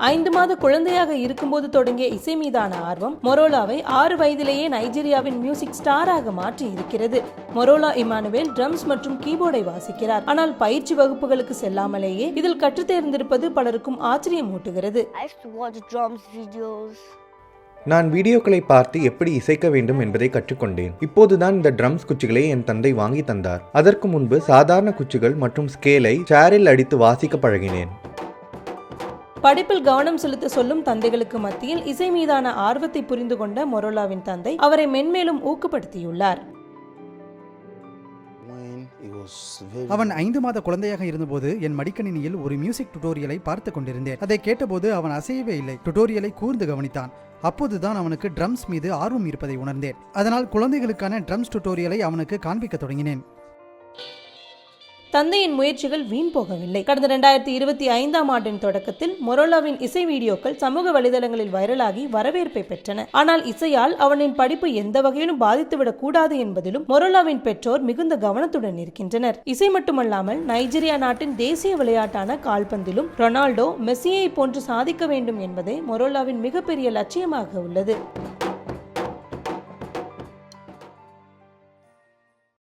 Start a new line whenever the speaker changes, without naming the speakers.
5 மாத குழந்தையாக இருக்கும்போது தொடங்கிய இசை மீதான ஆர்வம் மொரோலாவை 6 வயதிலேயே நைஜீரியாவின் மியூசிக் ஸ்டாராக மாற்றி இருக்கிறது. மொரோலா இமானுவேல் ட்ரம்ஸ் மற்றும் கீபோர்டை வாசிக்கிறார். ஆனால் பயிற்சி வகுப்புகளுக்கு செல்லாமலேயே இதில் கற்றுத் தேர்ந்திருப்பது பலருக்கும் ஆச்சரியம் ஊட்டுகிறது.
நான் வீடியோக்களை பார்த்து எப்படி இசைக்க வேண்டும் என்பதை கற்றுக்கொண்டேன். இப்போதுதான் இந்த ட்ரம்ஸ் குச்சிகளை என் தந்தை வாங்கி தந்தார். அதற்கு முன்பு சாதாரண குச்சிகள் மற்றும் ஸ்கேலை சேரில் அடித்து வாசிக்க பழகினேன்.
படிப்பில் கவனம் செலுத்த சொல்லும் தந்தைகளுக்கு மத்தியில் இசை மீதான ஆர்வத்தை புரிந்து கொண்ட மொரோலாவின் தந்தை அவரை மென்மேலும் ஊக்கப்படுத்தியுள்ளார்.
அவன் 5 மாத குழந்தையாக இருந்தபோது என் மடிக்கணினியில் ஒரு மியூசிக் டுட்டோரியலை பார்த்து கொண்டிருந்தேன். அதை கேட்டபோது அவன் அசையவே இல்லை. டுட்டோரியலை கூர்ந்து கவனித்தான். அப்போதுதான் அவனுக்கு ட்ரம்ஸ் மீது ஆர்வம் இருப்பதை உணர்ந்தேன். அதனால் குழந்தைகளுக்கான ட்ரம்ஸ் டுட்டோரியலை அவனுக்கு காண்பிக்க தொடங்கினேன்.
தந்தையின் முயற்சிகள் வீண் போகவில்லை. கடந்த 2025ஆம் ஆண்டின் தொடக்கத்தில் மொரோலாவின் இசை வீடியோக்கள் சமூக வலைதளங்களில் வைரலாகி வரவேற்பை பெற்றன. ஆனால் இசையால் அவனின் படிப்பு எந்த வகையிலும் பாதித்துவிடக் கூடாது என்பதிலும் மொரோலாவின் பெற்றோர் மிகுந்த கவனத்துடன் இருக்கின்றனர். இசை மட்டுமல்லாமல் நைஜீரியா நாட்டின் தேசிய விளையாட்டான கால்பந்திலும் ரொனால்டோ, மெஸ்ஸியை போன்று சாதிக்க வேண்டும் என்பதே மொரோலாவின் மிகப்பெரிய லட்சியமாக உள்ளது.